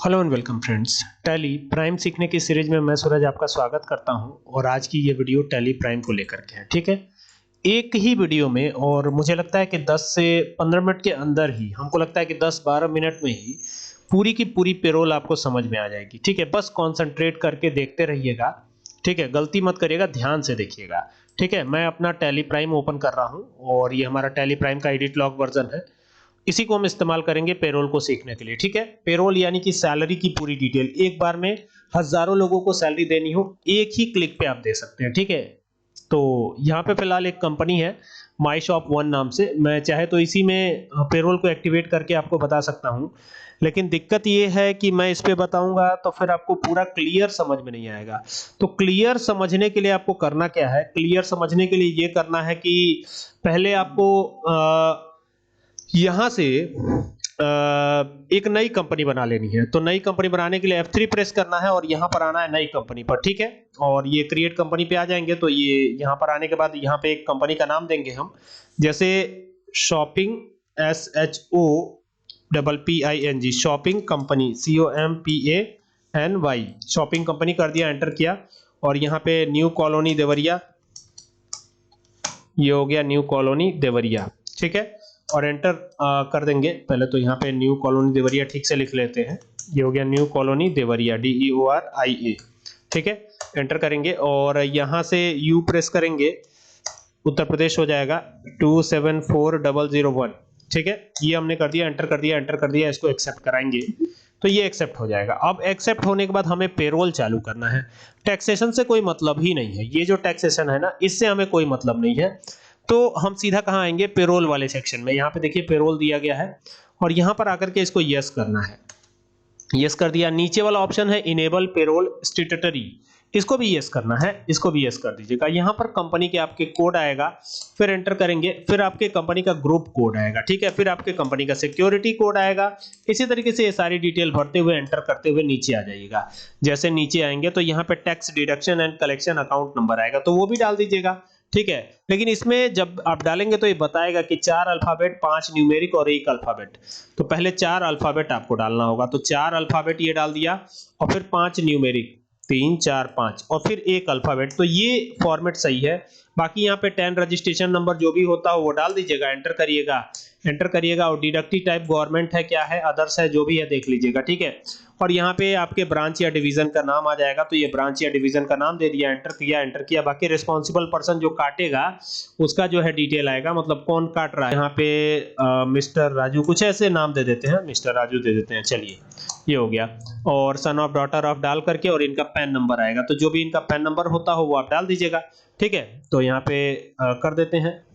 Hello and welcome friends. Tally prime सीखने की series में मैं सूरज आपका स्वागत करता हूं और आज की ये वीडियो टैली प्राइम को लेकर के है। ठीक है, एक ही वीडियो में और मुझे लगता है कि 10 से 15 मिनट के अंदर ही, हमको लगता है कि 10-12 मिनट में ही पूरी की पूरी पेरोल आपको समझ में आ जाएगी। ठीक है, बस कॉन्सेंट्रेट करके देखते रहिएगा। ठीक है, गलती मत करिएगा, ध्यान से देखिएगा। ठीक है, मैं अपना टैली प्राइम ओपन कर रहा हूँ और ये हमारा टैली प्राइम का एडिट लॉग वर्जन है। इसी को हम इस्तेमाल करेंगे पेरोल को सीखने के लिए। ठीक है, पेरोल यानी कि सैलरी की पूरी डिटेल, एक बार में हजारों लोगों को सैलरी देनी हो, एक ही क्लिक पे आप दे सकते हैं। ठीक है, तो यहाँ पे फिलहाल एक कंपनी है माई शॉप वन नाम से, मैं चाहे तो इसी में पेरोल को एक्टिवेट करके आपको बता सकता हूँ, लेकिन दिक्कत ये है कि मैं इस पे बताऊंगा तो फिर आपको पूरा क्लियर समझ में नहीं आएगा। तो क्लियर समझने के लिए आपको करना क्या है, क्लियर समझने के लिए ये करना है कि पहले आपको यहां से एक नई कंपनी बना लेनी है। तो नई कंपनी बनाने के लिए F3 प्रेस करना है और यहां पर आना है नई कंपनी पर। ठीक है, और ये क्रिएट कंपनी पे आ जाएंगे। तो ये यहां पर आने के बाद यहां पे एक कंपनी का नाम देंगे हम, जैसे shopping SHOPPING shopping company COMPANY shopping company कर दिया, एंटर किया और यहाँ पे न्यू कॉलोनी देवरिया, ये हो गया न्यू कॉलोनी देवरिया। ठीक है, और एंटर कर देंगे। पहले तो यहाँ पे न्यू कॉलोनी देवरिया ठीक से लिख लेते हैं, ये हो गया न्यू कॉलोनी देवरिया DEORIA। ठीक है, एंटर करेंगे और यहाँ से U प्रेस करेंगे, उत्तर प्रदेश हो जाएगा 274001। ठीक है, ये हमने कर दिया, एंटर कर दिया, एंटर कर दिया, इसको एक्सेप्ट कराएंगे तो ये एक्सेप्ट हो जाएगा। अब एक्सेप्ट होने के बाद हमें पेरोल चालू करना है। टैक्सेशन से कोई मतलब ही नहीं है, ये जो टैक्सेशन है ना, इससे हमें कोई मतलब नहीं है। तो हम सीधा कहाँ आएंगे, पेरोल वाले सेक्शन में। यहाँ पे देखिए पेरोल दिया गया है और यहाँ पर आकर के इसको यस करना है। यस कर दिया। नीचे वाला ऑप्शन है इनेबल पेरोल स्टेटरी, इसको भी यस करना है, इसको भी यस कर दीजिएगा। यहाँ पर कंपनी के आपके कोड आएगा, फिर एंटर करेंगे, फिर आपके कंपनी का ग्रुप कोड आएगा। ठीक है, फिर आपके कंपनी का सिक्योरिटी कोड आएगा। इसी तरीके से ये सारी डिटेल भरते हुए, एंटर करते हुए नीचे आ जाइएगा। जैसे नीचे आएंगे तो यहाँ पे tax deduction and collection account number आएगा, तो वो भी डाल दीजिएगा। ठीक है, लेकिन इसमें जब आप डालेंगे तो ये बताएगा कि 4 अल्फाबेट, 5 न्यूमेरिक और 1 अल्फाबेट। तो पहले 4 अल्फाबेट आपको डालना होगा, तो 4 अल्फाबेट ये डाल दिया और फिर 5 न्यूमेरिक, 3 4 5 और फिर 1 अल्फाबेट। तो ये फॉर्मेट सही है। बाकी यहाँ पे 10 रजिस्ट्रेशन नंबर जो भी होता है वो डाल दीजिएगा, एंटर करिएगा, एंटर करिएगा। और डिडक्टिव टाइप गवर्नमेंट है, क्या है, अदर्स है, जो भी है देख लीजिएगा। ठीक है, और यहाँ पे आपके ब्रांच या डिवीजन का नाम आ जाएगा, तो ये ब्रांच या डिवीजन का नाम दे दिया, एंटर किया, एंटर किया। बाकी रिस्पॉन्सिबल पर्सन जो काटेगा उसका जो है डिटेल आएगा, मतलब कौन काट रहा है। यहाँ पे मिस्टर राजू, कुछ ऐसे नाम दे देते हैं, मिस्टर राजू दे देते हैं। चलिए, ये हो गया। और सन ऑफ, डॉटर ऑफ डाल करके और इनका पैन नंबर आएगा, तो जो भी इनका पैन नंबर होता हो वो आप डाल दीजिएगा। ठीक है, तो यहाँ पे कर देते हैं,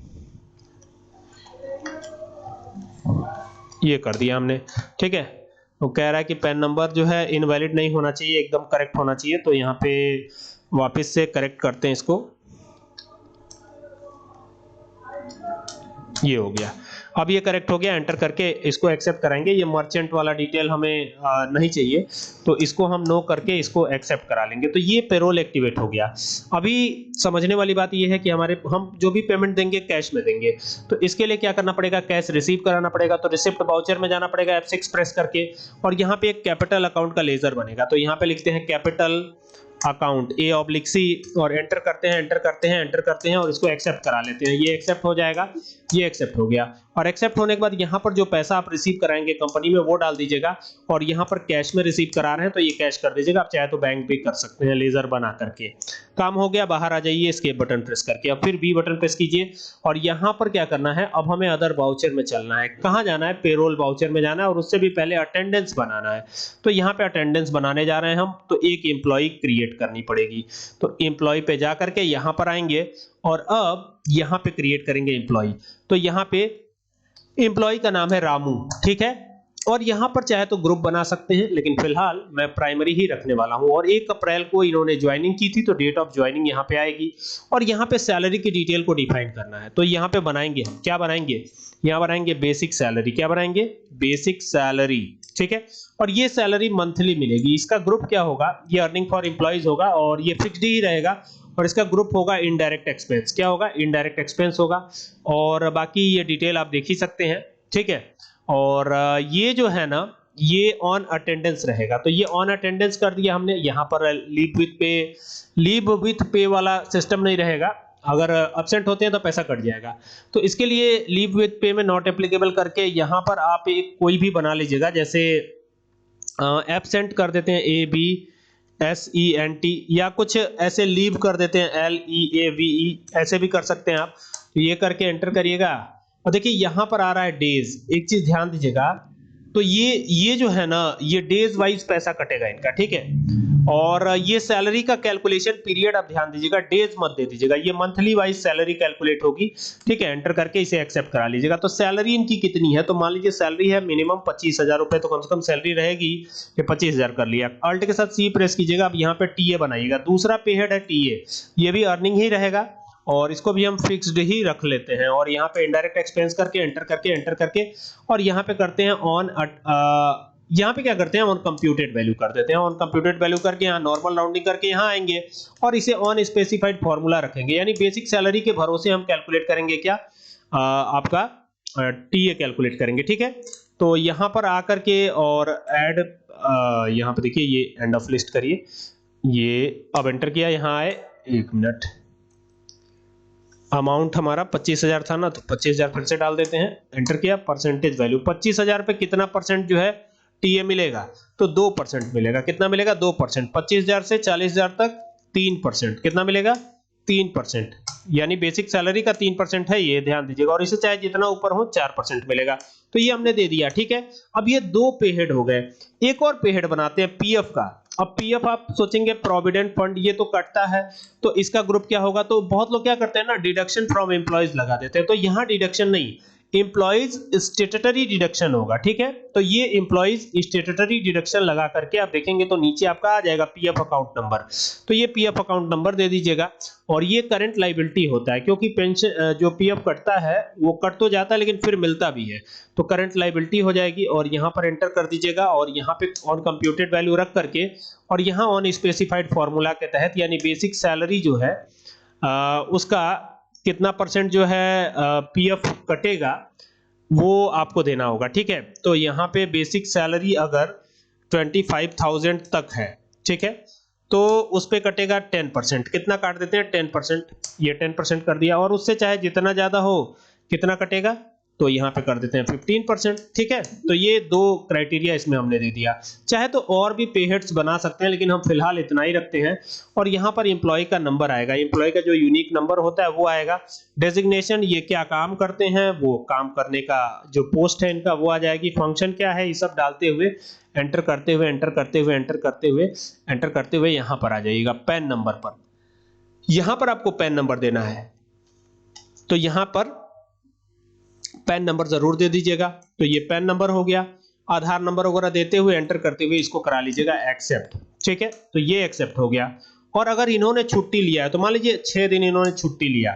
ये कर दिया हमने। ठीक है, तो कह रहा है कि पैन नंबर जो है इनवैलिड नहीं होना चाहिए, एकदम करेक्ट होना चाहिए। तो यहाँ पे वापस से करेक्ट करते हैं इसको, ये हो गया। अब ये करेक्ट हो गया, एंटर करके इसको एक्सेप्ट कराएंगे। ये मर्चेंट वाला डिटेल हमें नहीं चाहिए, तो इसको हम नो करके इसको एक्सेप्ट करा लेंगे। तो ये पेरोल एक्टिवेट हो गया। अभी समझने वाली बात ये है कि हम जो भी पेमेंट देंगे कैश में देंगे, तो इसके लिए क्या करना पड़ेगा, कैश रिसीव कराना पड़ेगा। तो रिसिप्ट वाउचर में जाना पड़ेगा, F6 प्रेस करके, और यहाँ पे एक कैपिटल अकाउंट का लेजर बनेगा। तो यहाँ पे लिखते हैं कैपिटल अकाउंट A/C और एंटर करते हैं, एंटर करते हैं, एंटर करते हैं और इसको एक्सेप्ट करा लेते हैं। ये एक्सेप्ट हो जाएगा, ये एक्सेप्ट हो गया। और एक्सेप्ट होने के बाद यहाँ पर जो पैसा आप रिसीव कराएंगे कंपनी में वो डाल दीजिएगा, और यहाँ पर कैश में रिसीव करा रहे हैं तो ये कैश कर दीजिएगा। आप चाहे तो बैंक पे कर सकते हैं लेजर बना करके। काम हो गया, बाहर आ जाइए एस्केप बटन प्रेस करके, अब फिर B बटन प्रेस कीजिए। और यहाँ पर क्या करना है, अब हमें अदर वाउचर में चलना है। कहाँ जाना है, पेरोल वाउचर में जाना है, और उससे भी पहले अटेंडेंस बनाना है। तो यहाँ पे अटेंडेंस बनाने जा रहे हैं हम, तो एक एम्प्लॉय क्रिएट करनी पड़ेगी। तो एम्प्लॉय पे जा करके यहाँ पर आएंगे और अब यहाँ पे क्रिएट करेंगे एम्प्लॉय। तो यहाँ पे एम्प्लॉय का नाम है रामू। ठीक है, और यहां पर चाहे तो ग्रुप बना सकते हैं, लेकिन फिलहाल मैं प्राइमरी ही रखने वाला हूं। और 1 अप्रैल को इन्होंने ज्वाइनिंग की थी, तो डेट ऑफ ज्वाइनिंग यहां पे आएगी। और यहां पे सैलरी की डिटेल को डिफाइन करना है, तो यहां पे बनाएंगे हम, क्या बनाएंगे, यहां बनाएंगे बेसिक सैलरी। क्या बनाएंगे, बेसिक सैलरी। ठीक है, और ये सैलरी मंथली मिलेगी। इसका ग्रुप क्या होगा, ये अर्निंग फॉर एम्प्लॉइज होगा और ये फिक्स्ड ही रहेगा। और इसका ग्रुप होगा इनडायरेक्ट एक्सपेंस। क्या होगा, इनडायरेक्ट एक्सपेंस होगा। और बाकी ये डिटेल आप देख ही सकते हैं। ठीक है, और ये जो है ना, ये ऑन अटेंडेंस रहेगा। तो ये ऑन अटेंडेंस कर दिया हमने। यहाँ पर लीव विथ पे वाला सिस्टम नहीं रहेगा, अगर एब्सेंट होते हैं तो पैसा कट जाएगा। तो इसके लिए लीव विथ पे में नॉट एप्लीकेबल करके यहाँ पर आप एक कोई भी बना लीजिएगा, जैसे एब्सेंट कर देते हैं ABSENT, या कुछ ऐसे लीव कर देते हैं LEAVE, ऐसे भी कर सकते हैं आप। तो ये करके एंटर करिएगा और देखिए यहाँ पर आ रहा है डेज। एक चीज ध्यान दीजिएगा, तो ये जो है ना, ये डेज वाइज पैसा कटेगा इनका, ठीक है। और ये सैलरी का कैलकुलेशन पीरियड आप ध्यान दीजिएगा, डेज मत दे दीजिएगा, ये मंथली वाइज सैलरी कैलकुलेट होगी, ठीक है। एंटर करके इसे एक्सेप्ट करा लीजिएगा। तो सैलरी इनकी कितनी है, तो मान लीजिए सैलरी है मिनिमम 25,000 रुपए, तो कम से कम सैलरी रहेगी, ये 25,000 कर लिया। अल्ट के साथ सी प्रेस कीजिएगा। अब यहाँ पे टीए बनाइएगा, दूसरा पे हेड है टीए, ये भी अर्निंग ही रहेगा और इसको भी हम फिक्स्ड ही रख लेते हैं। और यहाँ पे इनडायरेक्ट एक्सपेंस करके एंटर करके और यहाँ पे करते हैं ऑन, यहाँ पे क्या करते हैं, ऑन कंप्यूटेड वैल्यू कर देते हैं। ऑन कंप्यूटेड वैल्यू करके यहाँ नॉर्मल राउंडिंग करके यहाँ आएंगे और इसे ऑन स्पेसिफाइड फॉर्मूला रखेंगे, यानी बेसिक सैलरी के भरोसे हम कैलकुलेट करेंगे क्या, आपका टीए कैलकुलेट करेंगे, ठीक है। तो यहाँ पर आकर के और ऐड, यहाँ पे देखिए ये एंड ऑफ लिस्ट करिए, ये अब एंटर किया, यहाँ आए, 1 मिनट, अमाउंट हमारा 25,000 था ना, तो 25,000 फिर से डाल देते हैं, एंटर किया, परसेंटेज वैल्यू 25,000 पे कितना परसेंट जो है टीए मिलेगा, तो 2% मिलेगा। कितना मिलेगा, 2%। 25,000 से 40,000 तक 3%, कितना मिलेगा, 3%, यानी बेसिक सैलरी का 3% है, ये ध्यान दीजिएगा। और इसे चाहे जितना ऊपर हो 4% मिलेगा। तो ये हमने दे दिया, ठीक है। अब ये 2 पे हेड हो गए, एक और पे हेड बनाते हैं पीएफ का। अब पीएफ आप सोचेंगे प्रोविडेंट फंड, ये तो कटता है, तो इसका ग्रुप क्या होगा, तो बहुत लोग क्या करते हैं ना, डिडक्शन फ्रॉम एम्प्लॉइज लगा देते हैं। तो यहाँ डिडक्शन नहीं, एम्प्लॉइज स्टेटरी डिडक्शन होगा, ठीक है। तो ये एम्प्लॉइज स्टेटरी डिडक्शन लगा करके आप देखेंगे तो नीचे आपका आ जाएगा पीएफ अकाउंट नंबर। तो ये पीएफ अकाउंट नंबर दे दीजिएगा। और ये करंट लायबिलिटी होता है, क्योंकि पेंशन जो पीएफ कटता है वो कट तो जाता है लेकिन फिर मिलता भी है, तो करंट लायबिलिटी हो जाएगी। और यहाँ पर एंटर कर दीजिएगा और यहाँ पे ऑन कंप्यूटेड वैल्यू रख करके और यहाँ ऑन स्पेसिफाइड फॉर्मूला के तहत, यानी बेसिक सैलरी जो है उसका कितना परसेंट जो है पीएफ कटेगा वो आपको देना होगा, ठीक है। तो यहाँ पे बेसिक सैलरी अगर 25,000 तक है, ठीक है, तो उस पे कटेगा 10%। कितना काट देते हैं, 10%, ये 10% कर दिया। और उससे चाहे जितना ज्यादा हो, कितना कटेगा, तो यहाँ पे कर देते हैं 15%, ठीक है। तो ये 2 क्राइटेरिया इसमें हमने दे दिया। चाहे तो और भी पे हेड्स बना सकते हैं, लेकिन हम फिलहाल इतना ही रखते हैं। और यहाँ पर एम्प्लॉय का नंबर आएगा, एम्प्लॉय का जो यूनिक नंबर होता है वो आएगा। डेजिग्नेशन, ये क्या काम करते हैं, वो काम करने का जो पोस्ट है इनका वो आ जाएगी। फंक्शन क्या है, ये सब डालते हुए एंटर करते हुए यहाँ पर आ जाइएगा पैन नंबर पर। यहाँ पर आपको पैन नंबर देना है, तो यहाँ पर पैन नंबर जरूर दे दीजिएगा। तो ये पैन नंबर हो गया। आधार नंबर वगैरह देते हुए एंटर करते हुए इसको करा लीजिएगा एक्सेप्ट, ठीक है। तो ये एक्सेप्ट हो गया। और अगर इन्होंने छुट्टी लिया है, तो मान लीजिए 6 दिन इन्होंने छुट्टी लिया,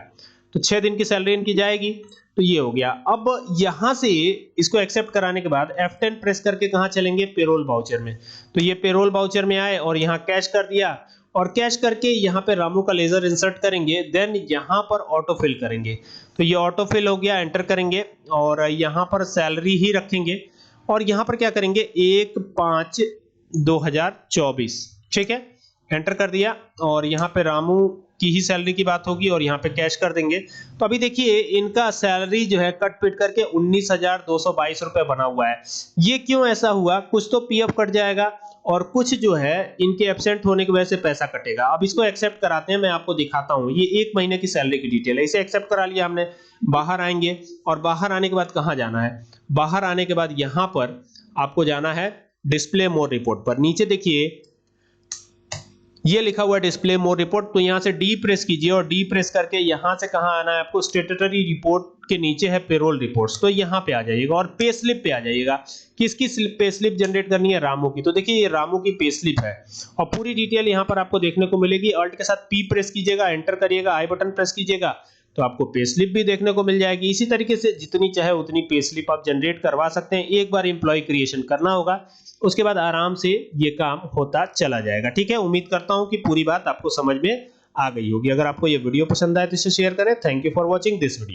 तो 6 दिन की सैलरी इनकी जाएगी। तो ये हो गया। अब यहां से इसको एक्सेप्ट कराने के बाद F10 प्रेस करके कहां चलेंगे, पेरोल वाउचर में। तो ये पेरोल वाउचर में आए और यहाँ कैश कर दिया और कैश करके यहाँ पे रामू का लेजर इंसर्ट करेंगे, देन यहाँ पर ऑटो फिल करेंगे। तो ये ऑटो फिल हो गया, एंटर करेंगे और यहाँ पर सैलरी ही रखेंगे और यहाँ पर क्या करेंगे 1/5/2024, ठीक है, एंटर कर दिया। और यहाँ पे रामू की ही सैलरी की बात होगी और यहाँ पे कैश कर देंगे। तो अभी देखिए इनका सैलरी जो है कट पिट करके 19,222 रुपए बना हुआ है। ये क्यों ऐसा हुआ, कुछ तो पीएफ कट जाएगा और कुछ जो है इनके एब्सेंट होने की वजह से पैसा कटेगा। अब इसको एक्सेप्ट कराते हैं, मैं आपको दिखाता हूं। ये 1 महीने की सैलरी की डिटेल है, इसे एक्सेप्ट करा लिया हमने। बाहर आएंगे और बाहर आने के बाद कहां जाना है, बाहर आने के बाद यहां पर आपको जाना है डिस्प्ले मोर रिपोर्ट पर। नीचे देखिए ये लिखा हुआ है डिस्प्ले मोर रिपोर्ट, तो यहां से डी प्रेस कीजिए और डी प्रेस करके यहां से कहां आना है आपको, स्टेटरी रिपोर्ट के नीचे है पेरोल रिपोर्ट्स, तो यहां पे आ जाइएगा और पे स्लिप पे आ जाइएगा। किसकी पे स्लिप जनरेट करनी है, रामू की। तो देखिए ये रामू की पे स्लिप है और पूरी डिटेल यहां पर आपको देखने को मिलेगी। अल्ट के साथ पी प्रेस कीजिएगा, एंटर करिएगा, आई बटन प्रेस कीजिएगा तो आपको पे स्लिप भी देखने को मिल जाएगी। इसी तरीके से जितनी चाहे उतनी पे स्लिप आप जनरेट करवा सकते हैं। एक बार एम्प्लॉय क्रिएशन करना होगा, उसके बाद आराम से ये काम होता चला जाएगा, ठीक है। उम्मीद करता हूं कि पूरी बात आपको समझ में आ गई होगी। अगर आपको ये वीडियो पसंद आए तो इसे शेयर करें। Thank you for watching this video.